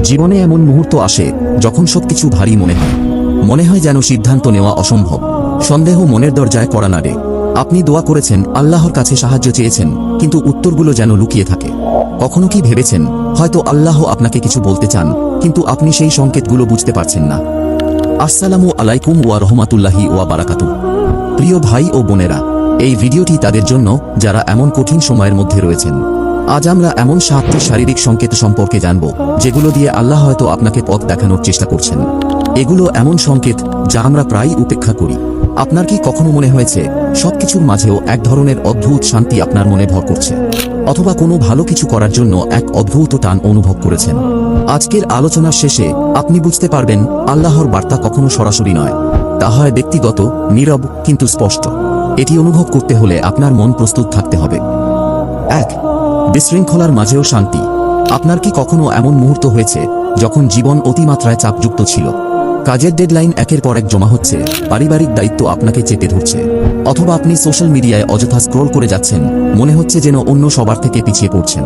জীবনে এমন মুহূর্ত আসে যখন সবকিছু ভারী মনে হয় যেন সিদ্ধান্ত নেওয়া অসম্ভব। সন্দেহ মনের দরজায় কড়া নাড়ে। আপনি দোয়া করেছেন, আল্লাহর কাছে সাহায্য চেয়েছেন, কিন্তু উত্তরগুলো যেন লুকিয়ে থাকে। কখনো কি ভেবেছেন হয়তো আল্লাহ আপনাকে কিছু বলতে চান, কিন্তু আপনি সেই সংকেতগুলো বুঝতে পারছেন না? আসসালামু আলাইকুম ওয়া রাহমাতুল্লাহি ওয়া বারাকাতুহু। প্রিয় ভাই ও বোনেরা, এই ভিডিওটি তাদের জন্য যারা এমন কঠিন সময়ের মধ্যে রয়েছেন। আজ আমরা এমন 7টি শারীরিক সংকেত সম্পর্কে জানব যেগুলো দিয়ে আল্লাহ হয়তো আপনাকে পথ দেখানোর চেষ্টা করছেন। এগুলো এমন সংকেত যা আমরা প্রায়ই উপেক্ষা করি। আপনার কি কখনো মনে হয়েছে সবকিছুর মাঝেও এক ধরনের অদ্ভুত শান্তি আপনার মনে ভর করছে? অথবা কোনো ভালো কিছু করার জন্য এক অদ্ভুত টান অনুভব করেছেন? আজকের আলোচনার শেষে আপনি বুঝতে পারবেন আল্লাহর বার্তা কখনো সরাসরি নয়, তা হয় ব্যক্তিগত, নীরব কিন্তু স্পষ্ট। এটি অনুভব করতে হলে আপনার মন প্রস্তুত থাকতে হবে। 1. বিশৃঙ্খলার মাঝেও শান্তি। আপনার কি কখনো এমন মুহূর্ত হয়েছে যখন জীবন অতিমাত্রায় চাপযুক্ত ছিল? কাজের ডেডলাইন একের পর এক জমা হচ্ছে, পারিবারিক দায়িত্ব আপনাকে চেপে ধরছে, অথবা আপনি সোশ্যাল মিডিয়ায় অযথা স্ক্রল করে যাচ্ছেন, মনে হচ্ছে যেন অন্য সবার থেকে পিছিয়ে পড়ছেন।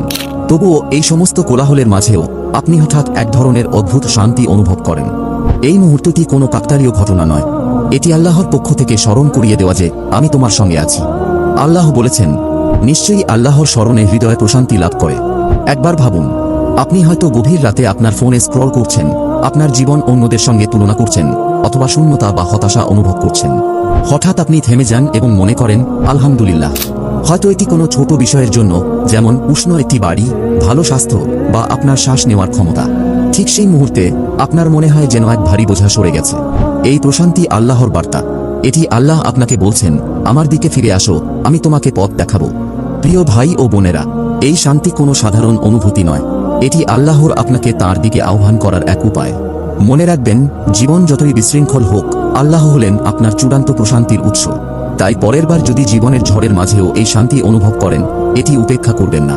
তবুও এই সমস্ত কোলাহলের মাঝেও আপনি হঠাৎ এক ধরনের অদ্ভুত শান্তি অনুভব করেন। এই মুহূর্তটি কোনো কাকতালীয় ঘটনা নয়, এটি আল্লাহর পক্ষ থেকে স্মরণ করিয়ে দেওয়া যে আমি তোমার সঙ্গে আছি। আল্লাহ বলেছেন, নিশ্চয়ই আল্লাহর স্মরণে হৃদয় প্রশান্তি লাভ করে। একবার ভাবুন, আপনি হয়তো গভীর রাতে আপনার ফোনে স্ক্রল করছেন, আপনার জীবন অন্যদের সঙ্গে তুলনা করছেন, অথবা শূন্যতা বা হতাশা অনুভব করছেন। হঠাৎ আপনি থেমে যান এবং মনে করেন আলহামদুলিল্লাহ। হয়তো এটি কোনো ছোট বিষয়ের জন্য, যেমন উষ্ণ একটি বাড়ি, ভালো স্বাস্থ্য বা আপনার শ্বাস নেওয়ার ক্ষমতা। ঠিক সেই মুহূর্তে আপনার মনে হয় যেন এক ভারী বোঝা সরে গেছে। এই প্রশান্তি আল্লাহর বার্তা। এটি আল্লাহ আপনাকে বলছেন, আমার দিকে ফিরে আসো, আমি তোমাকে পথ দেখাবো। প্রিয় ভাই ও বোনেরা, এই শান্তি কোনো সাধারণ অনুভূতি নয়, এটি আল্লাহর আপনাকে তাঁর দিকে আহ্বান করার এক উপায়। মনে রাখবেন, জীবন যতই বিশৃঙ্খল হোক, আল্লাহ হলেন আপনার চূড়ান্ত প্রশান্তির উৎস। তাই পরের বার যদি জীবনের ঝড়ের মাঝেও এই শান্তি অনুভব করেন, এটি উপেক্ষা করবেন না।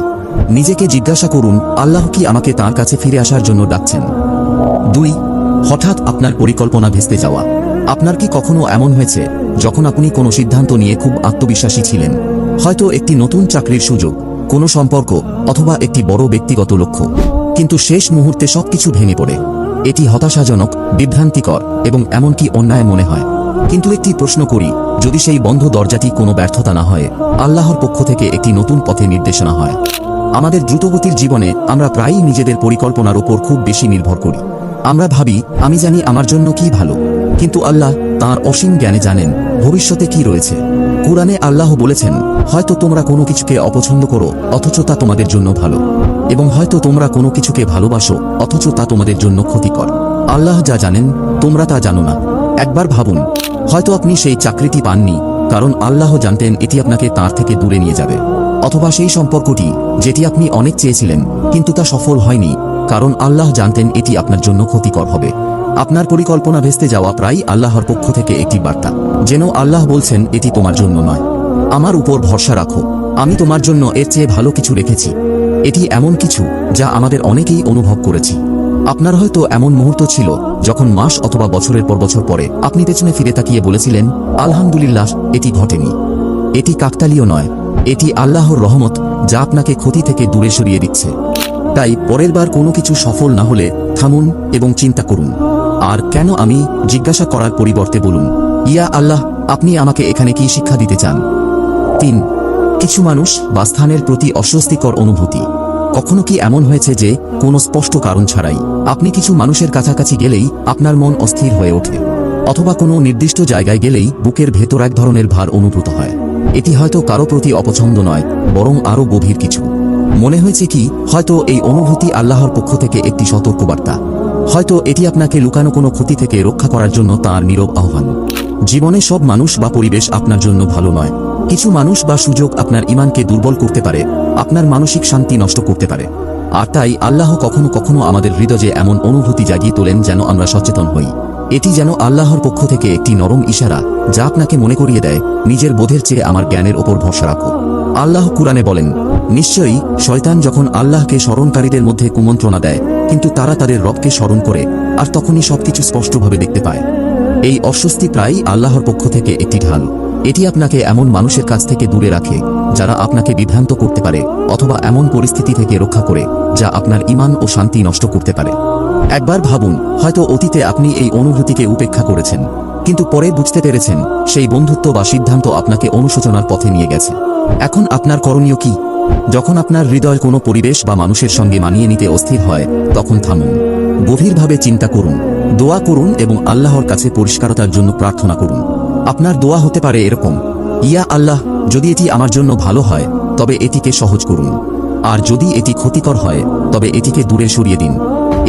নিজেকে জিজ্ঞাসা করুন, আল্লাহ কি আমাকে তাঁর কাছে ফিরে আসার জন্য ডাকছেন? 2. হঠাৎ আপনার পরিকল্পনা ভেস্তে যাওয়া। আপনার কি কখনো এমন হয়েছে যখন আপনি কোনো সিদ্ধান্ত নিয়ে খুব আত্মবিশ্বাসী ছিলেন? হয়তো একটি নতুন চাকরির সুযোগ, কোনো সম্পর্ক, অথবা একটি বড় ব্যক্তিগত লক্ষ্য, কিন্তু শেষ মুহূর্তে সবকিছু ভেঙে পড়ে। এটি হতাশাজনক, বিভ্রান্তিকর এবং এমনকি অন্যায় মনে হয়। কিন্তু একটি প্রশ্ন করি, যদি সেই বন্ধ দরজাটি কোনো ব্যর্থতা না হয়, আল্লাহর পক্ষ থেকে একটি নতুন পথে নির্দেশনা হয়? আমাদের দ্রুতগতির জীবনে আমরা প্রায়ই নিজেদের পরিকল্পনার উপর খুব বেশি নির্ভর করি। আমরা ভাবি, আমি জানি আমার জন্য কি ভালো, কিন্তু আল্লাহ তাঁর অসীম জ্ঞানে জানেন ভবিষ্যতে কি রয়েছে। কুরআনে আল্লাহ বলেছেন, হয়তো তোমরা কোনো কিছুকে অপছন্দ করো অথচ তা তোমাদের জন্য ভালো, এবং হয়তো তোমরা কোনো কিছুকে ভালোবাসো অথচ তা তোমাদের জন্য ক্ষতিকর। আল্লাহ যা জানেন তোমরা তা জানো না। একবার ভাবুন, হয়তো আপনি সেই চাকরিটি পাননি কারণ আল্লাহ জানতেন এটি আপনাকে তাঁর থেকে দূরে নিয়ে যাবে, অথবা সেই সম্পর্কটি যেটি আপনি অনেক চেয়েছিলেন কিন্তু তা সফল হয়নি কারণ আল্লাহ জানতেন এটি আপনার জন্য ক্ষতিকর হবে। আপনার পরিকল্পনা ভেস্তে যাওয়া প্রায়ই আল্লাহর পক্ষ থেকে একটি বার্তা, যেন আল্লাহ বলছেন এটি তোমার জন্য নয়, আমার উপর ভরসা রাখো, আমি তোমার জন্য এর চেয়ে ভালো কিছু রেখেছি। এটি এমন কিছু যা আমাদের অনেকেই অনুভব করেছি। আপনার হয়তো এমন মুহূর্ত ছিল যখন মাস অথবা বছরের পর বছর পরে আপনি পেছনে ফিরে তাকিয়ে বলেছিলেন, আলহামদুলিল্লাহ, এটি ঘটেনি। এটি কাকতালীয় নয়, এটি আল্লাহর রহমত যা আপনাকে ক্ষতি থেকে দূরে সরিয়ে দিচ্ছে। তাই পরের বার কোনো কিছু সফল না হলে থামুন এবং চিন্তা করুন, আর কেন আমি জিজ্ঞাসা করার পরিবর্তে বলুন, ইয়া আল্লাহ, আপনি আমাকে এখানে কি শিক্ষা দিতে চান? 3. কিছু মানুষ বা স্থানের প্রতি অস্বস্তিকর অনুভূতি। কখনো কি এমন হয়েছে যে কোনো স্পষ্ট কারণ ছাড়াই আপনি কিছু মানুষের কাছাকাছি গেলেই আপনার মন অস্থির হয়ে ওঠে, অথবা কোনো নির্দিষ্ট জায়গায় গেলেই বুকের ভেতর এক ধরনের ভার অনুভূত হয়? এটি হয়তো কারো প্রতি অপছন্দ নয়, বরং আরও গভীর কিছু। মনে হয়েছে কি হয়তো এই অনুভূতি আল্লাহর পক্ষ থেকে একটি সতর্কবার্তা? হয়তো এটি আপনাকে লুকানো কোনো ক্ষতি থেকে রক্ষা করার জন্য তাঁর নীরব আহ্বান। জীবনে সব মানুষ বা পরিবেশ আপনার জন্য ভালো নয়। কিছু মানুষ বা সুযোগ আপনার ঈমানকে দুর্বল করতে পারে, আপনার মানসিক শান্তি নষ্ট করতে পারে। আর তাই আল্লাহ কখনো কখনো আমাদের হৃদয়ে এমন অনুভূতি জাগিয়ে তোলেন যেন আমরা সচেতন হই। এটি যেন আল্লাহর পক্ষ থেকে একটি নরম ইশারা যা আপনাকে মনে করিয়ে দেয়, নিজের বোধের চেয়ে আমার জ্ঞানের ওপর ভরসা রাখো। আল্লাহ কুরআনে বলেন, নিশ্চয়ই শয়তান যখন আল্লাহকে স্মরণকারীদের মধ্যে কুমন্ত্রণা দেয়, কিন্তু তারা তাদের রবকে স্মরণ করে, আর তখনই সবকিছু স্পষ্টভাবে দেখতে পায়। এই অস্বস্তি প্রায়ই আল্লাহর পক্ষ থেকে একটি ঢাল। এটি আপনাকে এমন মানুষের কাছ থেকে দূরে রাখে যারা আপনাকে বিভ্রান্ত করতে পারে, অথবা এমন পরিস্থিতি থেকে রক্ষা করে যা আপনার ঈমান ও শান্তি নষ্ট করতে পারে। একবার ভাবুন, হয়তো অতীতে আপনি এই অনুভূতিকে উপেক্ষা করেছেন, কিন্তু পরে বুঝতে পেরেছেন সেই বন্ধুত্ব বা সিদ্ধান্ত আপনাকে অনুশোচনার পথে নিয়ে গেছে। এখন আপনার করণীয় কি? যখন আপনার হৃদয় কোনো পরিবেশ বা মানুষের সঙ্গে মানিয়ে নিতে অস্থির হয়, তখন থামুন, গভীরভাবে চিন্তা করুন, দোয়া করুন এবং আল্লাহর কাছে পরিষ্কারতার জন্য প্রার্থনা করুন। আপনার দোয়া হতে পারে এরকম: ইয়া আল্লাহ, যদি এটি আমার জন্য ভালো হয় তবে এটিকে সহজ করুন, আর যদি এটি ক্ষতিকর হয় তবে এটিকে দূরে সরিয়ে দিন।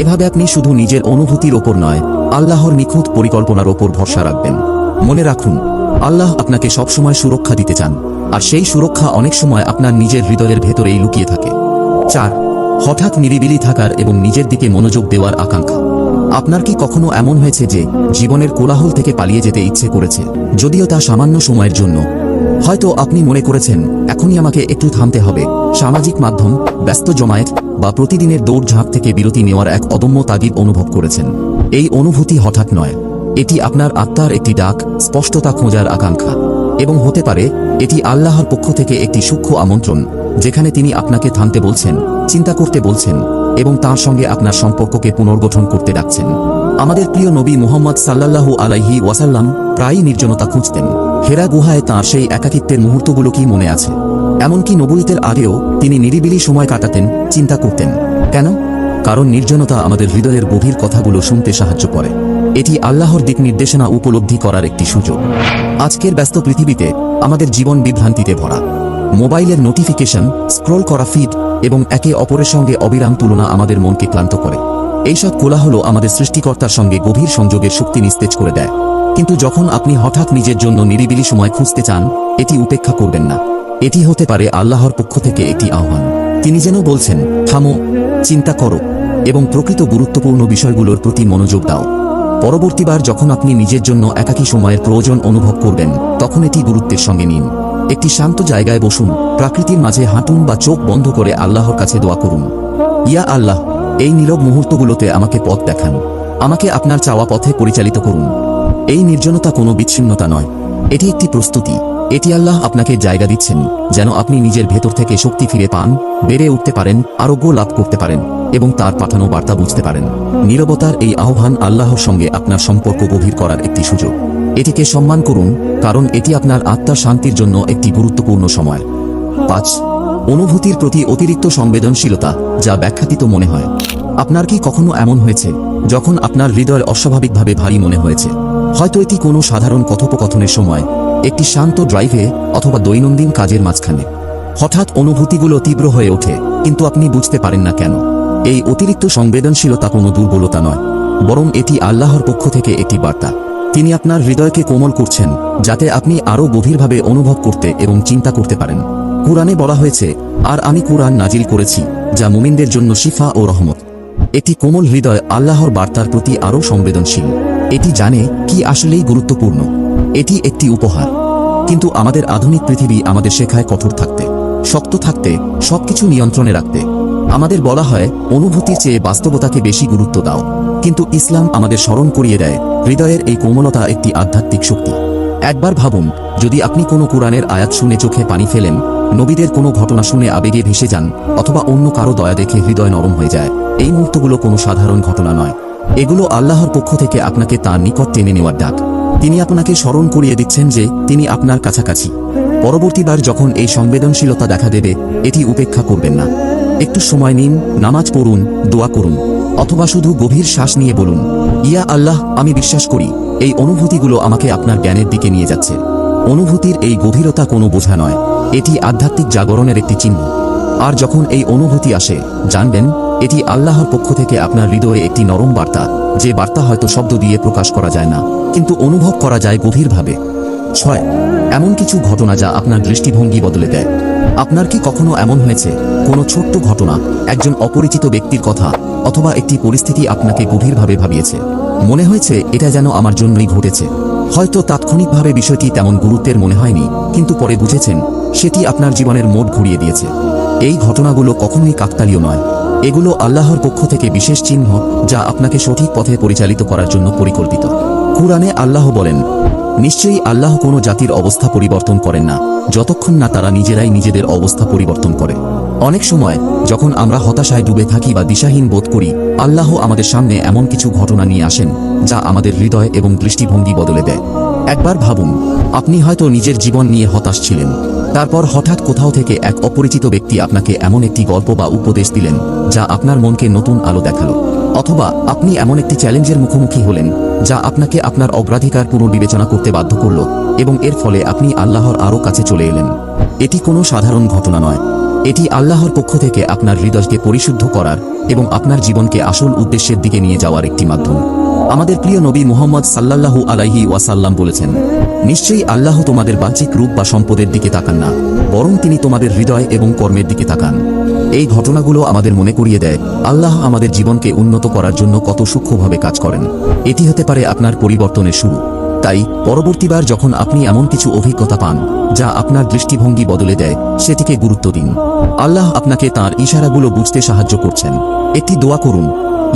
এভাবে আপনি শুধু নিজের অনুভূতির ওপর নয়, আল্লাহর নিখুঁত পরিকল্পনার ওপর ভরসা রাখবেন। মনে রাখুন, আল্লাহ আপনাকে সবসময় সুরক্ষা দিতে চান, আর সেই সুরক্ষা অনেক সময় আপনার নিজের হৃদয়ের ভেতরেই লুকিয়ে থাকে। 4. হঠাৎ নিরিবিলি থাকার এবং নিজের দিকে মনোযোগ দেওয়ার আকাঙ্ক্ষা। আপনার কি কখনো এমন হয়েছে যে জীবনের কোলাহল থেকে পালিয়ে যেতে ইচ্ছে করেছে, যদিও তা সামান্য সময়ের জন্য? হয়তো আপনি মনে করেছেন, এখনই আমাকে একটু থামতে হবে। সামাজিক মাধ্যম, ব্যস্ত জমায়েত বা প্রতিদিনের দৌড়ঝাঁপ থেকে বিরতি নেওয়ার এক অদম্য তাগিদ অনুভব করেছেন। এই অনুভূতি হঠাৎ নয়, এটি আপনার আত্মার একটি ডাক, স্পষ্টতা খোঁজার আকাঙ্ক্ষা। এবং হতে পারে এটি আল্লাহর পক্ষ থেকে একটি সূক্ষ্ম আমন্ত্রণ, যেখানে তিনি আপনাকে থামতে বলছেন, চিন্তা করতে বলছেন এবং তার সঙ্গে আপনার সম্পর্ককে পুনর্গঠন করতে ডাকছেন। আমাদের প্রিয় নবী মুহাম্মদ সাল্লাল্লাহু আলাইহি ওয়াসাল্লাম প্রায়ই নির্জনতা খুঁজতেন। হেরা গুহায় তাঁর সেই একাকিত্বের মুহূর্তগুলো কি মনে আছে? এমনকি নবুয়তের আগেও তিনি নিরিবিলি সময় কাটাতেন, চিন্তা করতেন। কেন? কারণ নির্জনতা আমাদের হৃদয়ের গভীর কথাগুলো শুনতে সাহায্য করে। এটি আল্লাহর দিক নির্দেশনা উপলব্ধি করার একটি সুযোগ। আজকের ব্যস্ত পৃথিবীতে আমাদের জীবন বিভ্রান্তিতে ভরা। মোবাইলের নোটিফিকেশন, স্ক্রল করা ফিড এবং একে অপরের সঙ্গে অবিরাম তুলনা আমাদের মনকে ক্লান্ত করে। এইসব কোলাহল আমাদের সৃষ্টিকর্তার সঙ্গে গভীর সংযোগের শক্তি নিস্তেজ করে দেয়। কিন্তু যখন আপনি হঠাৎ নিজের জন্য নিরিবিলি সময় খুঁজতে চান, এটি উপেক্ষা করবেন না। এটি হতে পারে আল্লাহর পক্ষ থেকে একটি আহ্বান। তিনি যেন বলছেন, থামো, চিন্তা করো এবং প্রকৃত গুরুত্বপূর্ণ বিষয়গুলোর প্রতি মনোযোগ দাও। পরবর্তীবার যখন আপনি নিজের জন্য একাকী সময়ের প্রয়োজন অনুভব করবেন, তখন এটি গুরুত্বের সঙ্গে নিন। একটি শান্ত জায়গায় বসুন, প্রাকৃতির মাঝে হাঁটুন বা চোখ বন্ধ করে আল্লাহর কাছে দোয়া করুন। ইয়া আল্লাহ, এই নীরব মুহূর্তগুলোতে আমাকে পথ দেখান, আমাকে আপনার চাওয়া পথে পরিচালিত করুন। এই নির্জনতা কোনো বিচ্ছিন্নতা নয়, এটি একটি প্রস্তুতি। এটি আল্লাহ আপনাকে জায়গা দিচ্ছেন যেন আপনি নিজের ভেতর থেকে শক্তি ফিরে পান, বেড়ে উঠতে পারেন, আরোগ্য লাভ করতে পারেন এবং তার পাঠানো বার্তা বুঝতে পারেন। নীরবতার এই আহ্বান আল্লাহর সঙ্গে আপনার সম্পর্ক গভীর করার একটি সুযোগ। এটিকে সম্মান করুন, কারণ এটি আপনার আত্মার শান্তির জন্য একটি গুরুত্বপূর্ণ সময়। 5. অনুভূতির প্রতি অতিরিক্ত সংবেদনশীলতা, যা ব্যাখ্যাতীত মনে হয়। আপনার কি কখনো এমন হয়েছে যখন আপনার হৃদয় অস্বাভাবিকভাবে ভারী মনে হয়েছে? হয়তো এটি কোনো সাধারণ কথোপকথনের সময়, একটি শান্ত ড্রাইভে অথবা দৈনন্দিন কাজের মাঝখানে। হঠাৎ অনুভূতিগুলো তীব্র হয়ে ওঠে, কিন্তু আপনি বুঝতে পারেন না কেন। এই অতিরিক্ত সংবেদনশীলতা কোনো দুর্বলতা নয়, বরং এটি আল্লাহর পক্ষ থেকে একটি বার্তা। তিনি আপনার হৃদয়কে কোমল করছেন, যাতে আপনি আরও গভীরভাবে অনুভব করতে এবং চিন্তা করতে পারেন। কুরআনে বলা হয়েছে, আর আমি কুরআন নাজিল করেছি যা মুমিনদের জন্য শিফা ও রহমত। এটি কোমল হৃদয় আল্লাহর বার্তার প্রতি আরও সংবেদনশীল। এটি জানে কি আসলেই গুরুত্বপূর্ণ। এটি একটি উপহার। কিন্তু আমাদের আধুনিক পৃথিবী আমাদের শেখায় কঠোর থাকতে, শক্ত থাকতে, সবকিছু নিয়ন্ত্রণে রাখতে। আমাদের বলা হয়, অনুভূতির চেয়ে বাস্তবতাকে বেশি গুরুত্ব দাও। কিন্তু ইসলাম আমাদের স্মরণ করিয়ে দেয়, হৃদয়ের এই কোমলতা একটি আধ্যাত্মিক শক্তি। একবার ভাবুন, যদি আপনি কোনো কুরআনের আয়াত শুনে চোখে পানি ফেলেন, নবীদের কোনো ঘটনা শুনে আবেগে ভেসে যান, অথবা অন্য কারো দয়া দেখে হৃদয় নরম হয়ে যায়। এই মুহূর্তগুলো কোনো সাধারণ ঘটনা নয়, এগুলো আল্লাহর পক্ষ থেকে আপনাকে তার নিকট টেনে নেওয়ার ডাক। তিনি আপনাকে স্মরণ করিয়ে দিচ্ছেন যে তিনি আপনার কাছাকাছি। পরবর্তীবার যখন এই সংবেদনশীলতা দেখা দেবে, এটি উপেক্ষা করবেন না। একটু সময় নিন, নামাজ পড়ুন, দোয়া করুন, অথবা শুধু গভীর শ্বাস নিয়ে বলুন, ইয়া আল্লাহ, আমি বিশ্বাস করি এই অনুভূতিগুলো আমাকে আপনার জ্ঞানের দিকে নিয়ে যাচ্ছে। অনুভূতির এই গভীরতা কোনো বোঝা নয়, এটি আধ্যাত্মিক জাগরণের একটি চিহ্ন। আর যখন এই অনুভূতি আসে, জানবেন এটি আল্লাহর পক্ষ থেকে আপনার হৃদয়ে একটি নরম বার্তা, যে বার্তা হয়তো শব্দ দিয়ে প্রকাশ করা যায় না, কিন্তু অনুভব করা যায় গভীরভাবে। 6. এমন কিছু ঘটনা যা আপনার দৃষ্টিভঙ্গি বদলে দেয়। আপনার কি কখনো এমন হয়েছে, কোনো ছোট্ট ঘটনা, একজন অপরিচিত ব্যক্তির কথা অথবা একটি পরিস্থিতি আপনাকে গভীরভাবে ভাবিয়েছে? মনে হয়েছে এটা যেন আমার জন্যই ঘটেছে। হয়তো তাৎক্ষণিকভাবে বিষয়টি তেমন গুরুত্বের মনে হয়নি, কিন্তু পরে বুঝেছেন সেটি আপনার জীবনের মোড় ঘুরিয়ে দিয়েছে। এই ঘটনাগুলো কখনোই কাকতালীয় নয়, এগুলো আল্লাহর পক্ষ থেকে বিশেষ চিহ্ন, যা আপনাকে সঠিক পথে পরিচালিত করার জন্য পরিকল্পিত। কুরআনে আল্লাহ বলেন, নিশ্চয়ই আল্লাহ কোনো জাতির অবস্থা পরিবর্তন করেন না যতক্ষণ না তারা নিজেরাই নিজেদের অবস্থা পরিবর্তন করে। অনেক সময় যখন আমরা হতাশায় ডুবে থাকি বা দিশাহীন বোধ করি, আল্লাহ আমাদের সামনে এমন কিছু ঘটনা নিয়ে আসেন যা আমাদের হৃদয় এবং দৃষ্টিভঙ্গি বদলে দেয়। একবার ভাবুন, আপনি হয়তো নিজের জীবন নিয়ে হতাশ ছিলেন। তারপর হঠাৎ কোথাও থেকে এক অপরিচিত ব্যক্তি আপনাকে এমন একটি গল্প বা উপদেশ দিলেন যা আপনার মনকে নতুন আলো দেখালো। অথবা আপনি এমন একটি চ্যালেঞ্জের মুখোমুখি হলেন যা আপনাকে আপনার অগ্রাধিকার পুনর্বিবেচনা করতে বাধ্য করল, এবং এর ফলে আপনি আল্লাহর আরও কাছে চলে এলেন। এটি কোনো সাধারণ ঘটনা নয়, এটি আল্লাহর পক্ষ থেকে আপনার হৃদয়কে পরিশুদ্ধ করার এবং আপনার জীবনকে আসল উদ্দেশ্যের দিকে নিয়ে যাওয়ার একটি মাধ্যম। আমাদের প্রিয় নবী মুহাম্মদ সাল্লাল্লাহু আলাইহি ওয়াসাল্লাম বলেছেন, নিশ্চয়ই আল্লাহ তোমাদের বাহ্যিক রূপ বা সম্পদের দিকে তাকান না, বরং তিনি তোমাদের হৃদয় এবং কর্মের দিকে তাকান। এই ঘটনাগুলো আমাদের মনে করিয়ে দেয় আল্লাহ আমাদের জীবনকে উন্নত করার জন্য কত সূক্ষ্মভাবে কাজ করেন। এটি হতে পারে আপনার পরিবর্তনের শুরু। তাই পরবর্তীবার যখন আপনি এমন কিছু অভিজ্ঞতা পান যা আপনার দৃষ্টিভঙ্গি বদলে দেয়, সেটিকে গুরুত্ব দিন। আল্লাহ আপনাকে তাঁর ইশারাগুলো বুঝতে সাহায্য করছেন। একটি দোয়া করুন,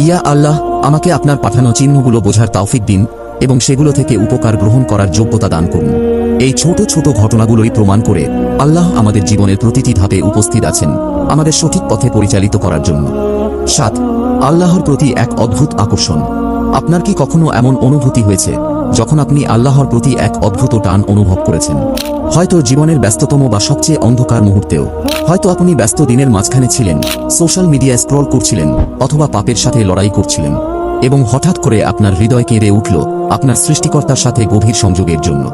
ইয়া আল্লাহ, আমাকে আপনার পাঠানো চিহ্নগুলো বোঝার তৌফিক দিন এবং সেগুলো থেকে উপকার গ্রহণ করার যোগ্যতা দান করুন। এই ছোট ছোট ঘটনাগুলোই প্রমাণ করে আল্লাহ আমাদের জীবনের প্রতিটি ধাপে উপস্থিত আছেন, আমাদের সঠিক পথে পরিচালিত করার জন্য। 7. আল্লাহর প্রতি এক অদ্ভুত আকর্ষণ। আপনার কি কখনো এমন অনুভূতি হয়েছে যখন আপনি আল্লাহর প্রতি এক অদ্ভুত টান অনুভব করেছেন? হয়তো জীবনের ব্যস্ততম বা সবচেয়ে অন্ধকার মুহূর্তেও। হয়তো আপনি ব্যস্ত দিনের মাঝখানে ছিলেন, সোশ্যাল মিডিয়ায় স্ক্রল করছিলেন, অথবা পাপের সাথে লড়াই করছিলেন, এবং হঠাৎ করে আপনার হৃদয় কেঁদে উঠল আপনার সৃষ্টিকর্তার সাথে গভীর সংযোগের জন্য।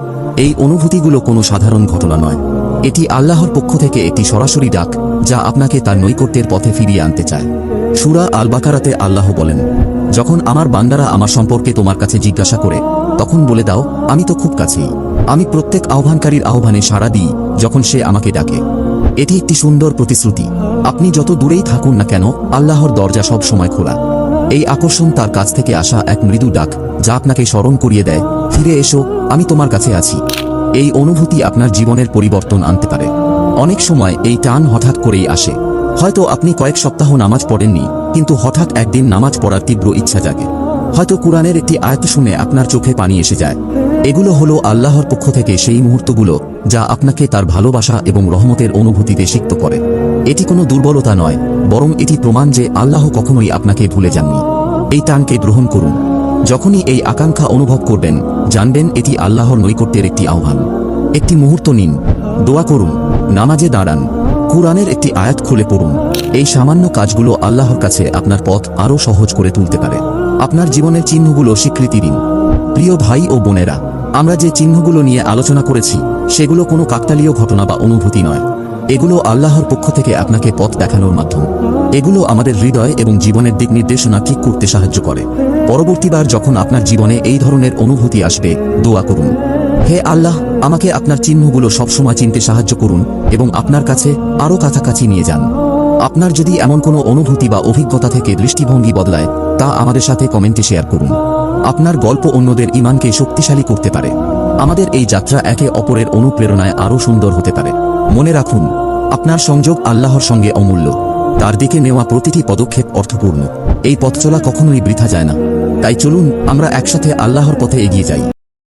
এই অনুভূতিগুলো কোনো সাধারণ ঘটনা নয়, এটি আল্লাহর পক্ষ থেকে একটি সরাসরি ডাক যা আপনাকে তার নৈকট্যের পথে ফিরিয়ে আনতে চায়। সূরা আল বাকারাতে আল্লাহ বলেন, যখন আমার বান্দারা আমার সম্পর্কে তোমার কাছে জিজ্ঞাসা করে, তখন বলে দাও, আমি তো খুব কাছেই। আমি প্রত্যেক আহ্বানকারীর আহ্বানে সাড়া দিই যখন সে আমাকে ডাকে। এটি একটি সুন্দর প্রতিশ্রুতি। আপনি যত দূরেই থাকুন না কেন, আল্লাহর দরজা সব সময় খোলা। এই আকর্ষণ তার কাছ থেকে আসা এক মৃদু ডাক যা আপনাকে স্মরণ করিয়ে দেয়, ফিরে এসো, আমি তোমার কাছে আছি। এই অনুভূতি আপনার জীবনের পরিবর্তন আনতে পারে। অনেক সময় এই টান হঠাৎ করেই আসে। হয়তো আপনি কয়েক সপ্তাহ নামাজ পড়েননি, কিন্তু হঠাৎ একদিন নামাজ পড়ার তীব্র ইচ্ছা জাগে। হয়তো কুরআনের একটি আয়াত শুনে আপনার চোখে পানি এসে যায়। এগুলো হলো আল্লাহর পক্ষ থেকে সেই মুহূর্তগুলো যা আপনাকে তার ভালোবাসা এবং রহমতের অনুভূতিতে সিক্ত করে। এটি কোনো দুর্বলতা নয়, বরং এটি প্রমাণ যে আল্লাহ কখনোই আপনাকে ভুলে যাননি। এই টানকে গ্রহণ করুন। যখনই এই আকাঙ্ক্ষা অনুভব করবেন, জানবেন এটি আল্লাহর নৈকট্যের একটি আহ্বান। একটি মুহূর্ত নিন, দোয়া করুন, নামাজে দাঁড়ান, কুরআনের একটি আয়াত খুলে পড়ুন। এই সামান্য কাজগুলো আল্লাহর কাছে আপনার পথ আরও সহজ করে তুলতে পারে। আপনার জীবনের চিহ্নগুলো স্বীকৃতি দিন। প্রিয় ভাই ও বোনেরা, আমরা যে চিহ্নগুলো নিয়ে আলোচনা করেছি সেগুলো কোনো কাকতালীয় ঘটনা বা অনুভূতি নয়। এগুলো আল্লাহর পক্ষ থেকে আপনাকে পথ দেখানোর মাধ্যম। এগুলো আমাদের হৃদয় এবং জীবনের দিক নির্দেশনা ঠিক করতে সাহায্য করে। পরবর্তীবার যখন আপনার জীবনে এই ধরনের অনুভূতি আসবে, দোয়া করুন, হে আল্লাহ, আমাকে আপনার চিহ্নগুলো সবসময় চিনতে সাহায্য করুন এবং আপনার কাছে আরও কাছাকাছি নিয়ে যান। আপনার যদি এমন কোনো অনুভূতি বা অভিজ্ঞতা থেকে দৃষ্টিভঙ্গি বদলায়, তা আমাদের সাথে কমেন্টে শেয়ার করুন। আপনার গল্প অন্যদের ঈমানকে শক্তিশালী করতে পারে। আমাদের এই যাত্রা একে অপরের অনুপ্রেরণায় আরও সুন্দর হতে পারে। মনে রাখুন, আপনার সংযোগ আল্লাহর সঙ্গে অমূল্য। তার দিকে নেওয়া প্রতিটি পদক্ষেপ অর্থপূর্ণ। এই পথ চলা কখনোই বৃথা যায় না। তাই চলুন আমরা একসাথে আল্লাহর পথে এগিয়ে যাই।